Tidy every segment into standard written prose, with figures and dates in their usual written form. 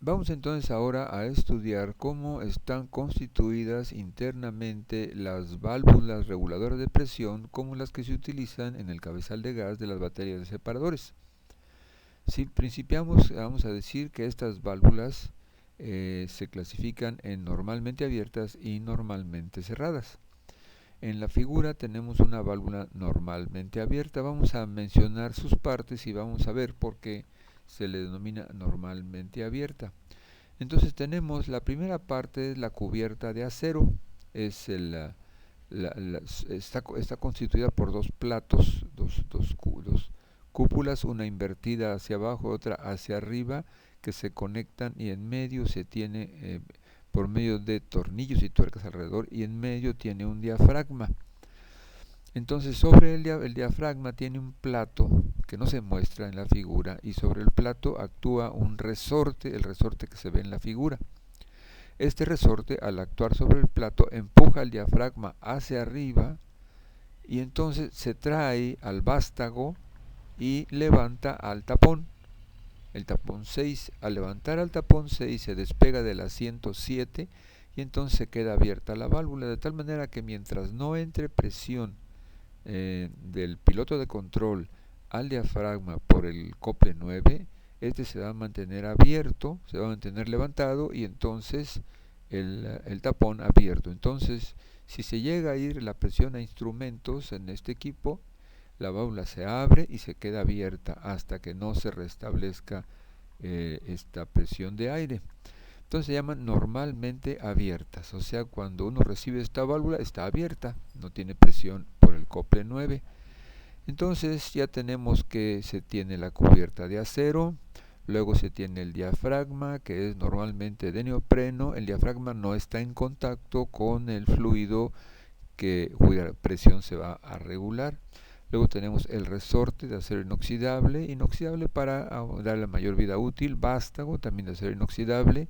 Vamos entonces ahora a estudiar cómo están constituidas internamente las válvulas reguladoras de presión como las que se utilizan en el cabezal de gas de las baterías de separadores. Si principiamos, vamos a decir que estas válvulas se clasifican en normalmente abiertas y normalmente cerradas. En la figura tenemos una válvula normalmente abierta. Vamos a mencionar sus partes y vamos a ver por qué se le denomina normalmente abierta. Entonces tenemos la primera parte, la cubierta de acero, es está constituida por dos platos, dos cúpulas, una invertida hacia abajo, otra hacia arriba, que se conectan y en medio se tiene, por medio de tornillos y tuercas alrededor, y en medio tiene un diafragma. Entonces sobre el diafragma tiene un plato que no se muestra en la figura y sobre el plato actúa un resorte, el resorte que se ve en la figura. Este resorte, al actuar sobre el plato, empuja el diafragma hacia arriba y entonces se trae al vástago y levanta al tapón. El tapón 6, al levantar al tapón 6 se despega del asiento 7 y entonces se queda abierta la válvula, de tal manera que mientras no entre presión del piloto de control al diafragma por el acople 9, este se va a mantener abierto, se va a mantener levantado y entonces el tapón abierto. Entonces, si se llega a ir la presión a instrumentos en este equipo, la válvula se abre y se queda abierta hasta que no se restablezca esta presión de aire. Entonces se llaman normalmente abiertas, o sea, cuando uno recibe esta válvula está abierta, no tiene presión por el acople 9. Entonces ya tenemos que se tiene la cubierta de acero, luego se tiene el diafragma, que es normalmente de neopreno. El diafragma no está en contacto con el fluido cuya presión se va a regular. Luego tenemos el resorte de acero inoxidable para darle mayor vida útil, vástago también de acero inoxidable.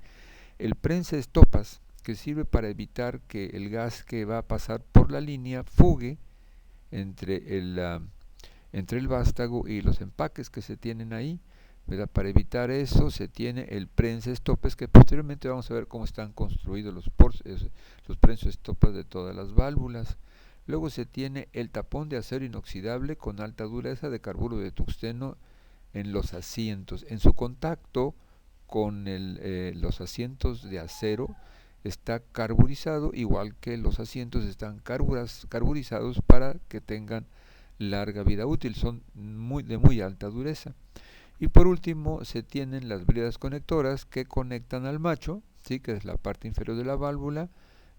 El prensa-estopas, que sirve para evitar que el gas que va a pasar por la línea fugue entre el vástago y los empaques que se tienen ahí, ¿verdad? Para evitar eso se tiene el prensa-estopas, que posteriormente vamos a ver cómo están construidos los prensa-estopas de todas las válvulas. Luego se tiene el tapón de acero inoxidable con alta dureza de carburo de tungsteno en los asientos. En su contacto con los asientos de acero está carburizado, igual que los asientos están carburizados para que tengan larga vida útil, son de muy alta dureza. Y por último se tienen las bridas conectoras que conectan al macho, ¿sí? Que es la parte inferior de la válvula.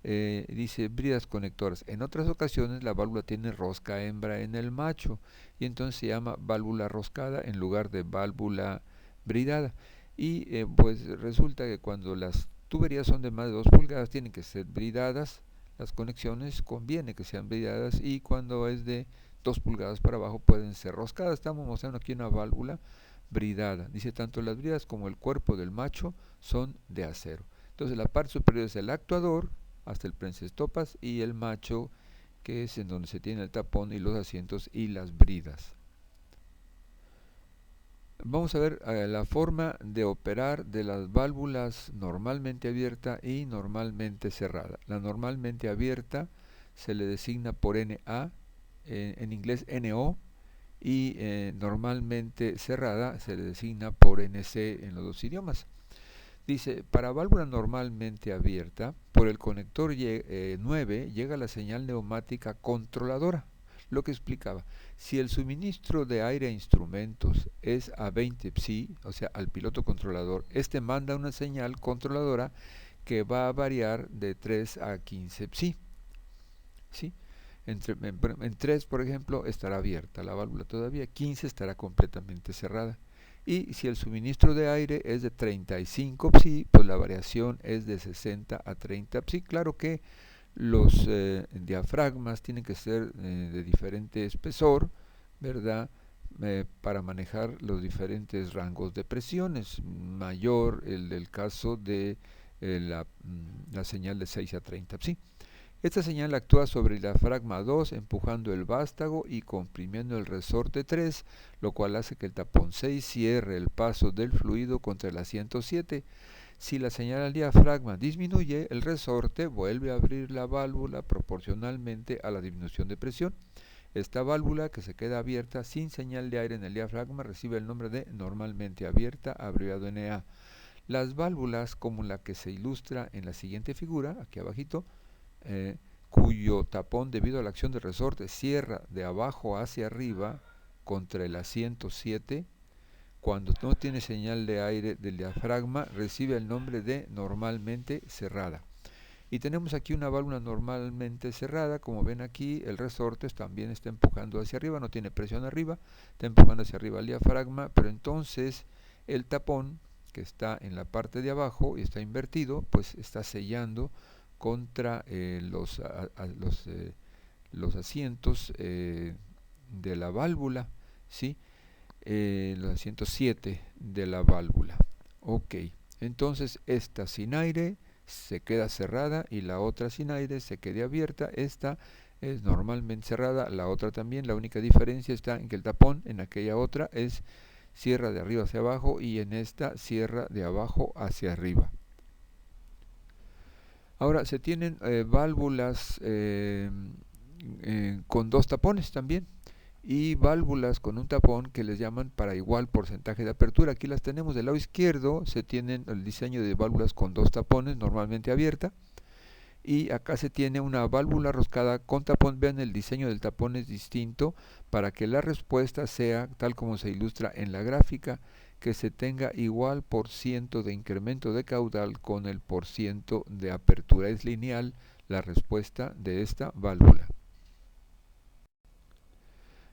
Dice bridas conectoras. En otras ocasiones la válvula tiene rosca hembra en el macho y entonces se llama válvula roscada en lugar de válvula bridada. Y pues resulta que cuando las tuberías son de más de 2 pulgadas tienen que ser bridadas, las conexiones conviene que sean bridadas, y cuando es de 2 pulgadas para abajo pueden ser roscadas. Estamos mostrando aquí una válvula bridada. Dice, tanto las bridas como el cuerpo del macho son de acero. Entonces la parte superior es el actuador hasta el prensa-estopas y el macho, que es en donde se tiene el tapón y los asientos y las bridas. Vamos a ver la forma de operar de las válvulas normalmente abierta y normalmente cerrada. La normalmente abierta se le designa por NA, en inglés NO, y normalmente cerrada se le designa por NC en los dos idiomas. Dice, para válvula normalmente abierta, por el conector 9 llega la señal neumática controladora. Lo que explicaba, si el suministro de aire a instrumentos es a 20 psi, o sea, al piloto controlador, este manda una señal controladora que va a variar de 3 a 15 psi. ¿Sí? En 3, por ejemplo, estará abierta la válvula todavía, 15 estará completamente cerrada. Y si el suministro de aire es de 35 psi, pues la variación es de 60 a 30 psi. Claro que los diafragmas tienen que ser de diferente espesor, ¿verdad? Para manejar los diferentes rangos de presiones. Mayor el del caso de la señal de 6 a 30 psi. Esta señal actúa sobre el diafragma 2, empujando el vástago y comprimiendo el resorte 3, lo cual hace que el tapón 6 cierre el paso del fluido contra el asiento 7. Si la señal al diafragma disminuye, el resorte vuelve a abrir la válvula proporcionalmente a la disminución de presión. Esta válvula, que se queda abierta sin señal de aire en el diafragma, recibe el nombre de normalmente abierta, abreviado NA. Las válvulas, como la que se ilustra en la siguiente figura, aquí abajito, cuyo tapón, debido a la acción del resorte, cierra de abajo hacia arriba contra el asiento 7, cuando no tiene señal de aire del diafragma, recibe el nombre de normalmente cerrada. Y tenemos aquí una válvula normalmente cerrada. Como ven aquí, el resorte también está empujando hacia arriba, no tiene presión arriba, está empujando hacia arriba el diafragma, pero entonces el tapón, que está en la parte de abajo y está invertido, pues está sellando contra los asientos de la válvula, ¿sí? Los asientos 7 de la válvula. Ok, entonces esta sin aire se queda cerrada y la otra sin aire se queda abierta. Esta es normalmente cerrada, la otra también. La única diferencia está en que el tapón en aquella otra cierra de arriba hacia abajo y en esta cierra de abajo hacia arriba. Ahora se tienen válvulas con dos tapones también, y válvulas con un tapón que les llaman para igual porcentaje de apertura. Aquí las tenemos. Del lado izquierdo se tienen el diseño de válvulas con dos tapones, normalmente abierta, y acá se tiene una válvula roscada con tapón. Vean, el diseño del tapón es distinto para que la respuesta sea tal como se ilustra en la gráfica, que se tenga igual % de incremento de caudal con el % de apertura. Es lineal la respuesta de esta válvula.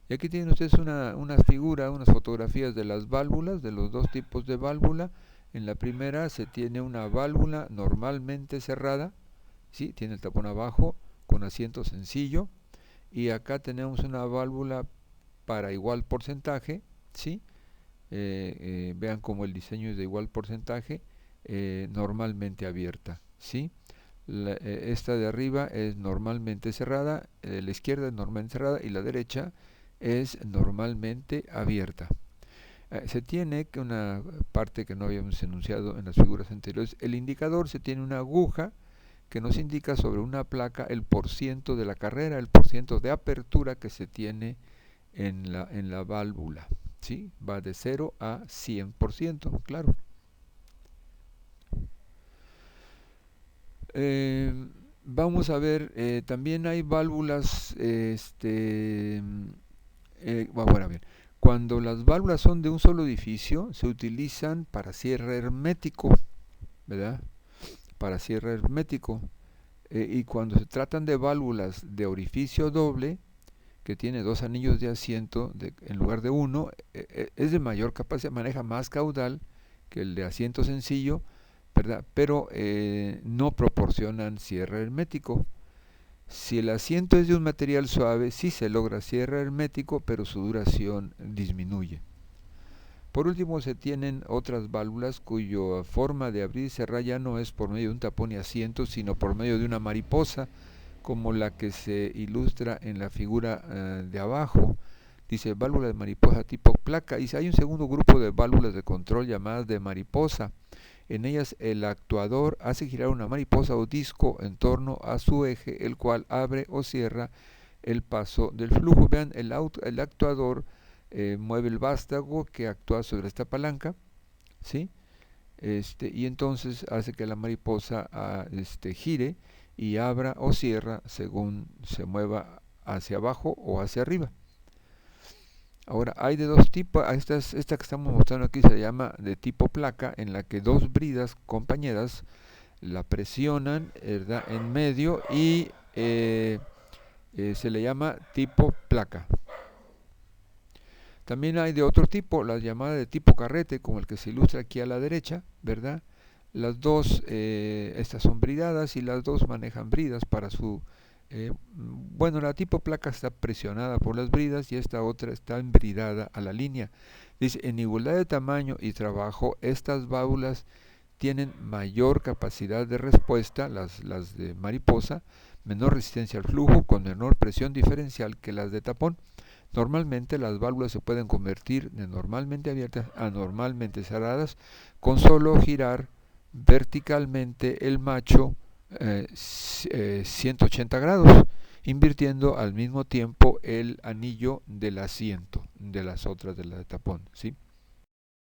Y aquí tienen ustedes una figura, unas fotografías de las válvulas, de los dos tipos de válvula. En la primera se tiene una válvula normalmente cerrada, ¿sí? Tiene el tapón abajo con asiento sencillo. Y acá tenemos una válvula para igual porcentaje, ¿sí? Vean cómo el diseño es de igual porcentaje, normalmente abierta, ¿sí? Esta de arriba es normalmente cerrada, la izquierda es normalmente cerrada y la derecha es normalmente abierta. Se tiene que una parte que no habíamos enunciado en las figuras anteriores, el indicador. Se tiene una aguja que nos indica sobre una placa el % de la carrera, el % de apertura que se tiene en la válvula, ¿sí? Va de 0 a 100%, claro. Vamos a ver, también hay válvulas, bueno, a ver, cuando las válvulas son de un solo edificio, se utilizan para cierre hermético, ¿verdad? Para cierre hermético. Y cuando se tratan de válvulas de orificio doble, que tiene dos anillos de asiento en lugar de uno, es de mayor capacidad, maneja más caudal que el de asiento sencillo, ¿verdad? Pero no proporcionan cierre hermético. Si el asiento es de un material suave, sí se logra cierre hermético, pero su duración disminuye. Por último, se tienen otras válvulas cuya forma de abrir y cerrar ya no es por medio de un tapón y asiento, sino por medio de una mariposa, como la que se ilustra en la figura de abajo. Dice válvula de mariposa tipo placa. Y hay un segundo grupo de válvulas de control llamadas de mariposa. En ellas el actuador hace girar una mariposa o disco en torno a su eje, el cual abre o cierra el paso del flujo. Vean, el actuador mueve el vástago que actúa sobre esta palanca, ¿sí? Y entonces hace que la mariposa gire y abra o cierra según se mueva hacia abajo o hacia arriba. Ahora, hay de dos tipos. Esta que estamos mostrando aquí se llama de tipo placa, en la que dos bridas compañeras la presionan, ¿verdad?, en medio, y se le llama tipo placa. También hay de otro tipo, las llamadas de tipo carrete, como el que se ilustra aquí a la derecha, ¿verdad? Las dos, estas son bridadas, y las dos manejan bridas para su... bueno, la tipo placa está presionada por las bridas y esta otra está embridada a la línea. Dice, en igualdad de tamaño y trabajo, estas válvulas tienen mayor capacidad de respuesta, las de mariposa, menor resistencia al flujo, con menor presión diferencial que las de tapón. Normalmente las válvulas se pueden convertir de normalmente abiertas a normalmente cerradas con solo girar verticalmente el macho 180 grados, invirtiendo al mismo tiempo el anillo del asiento de las otras de la de tapón, ¿sí?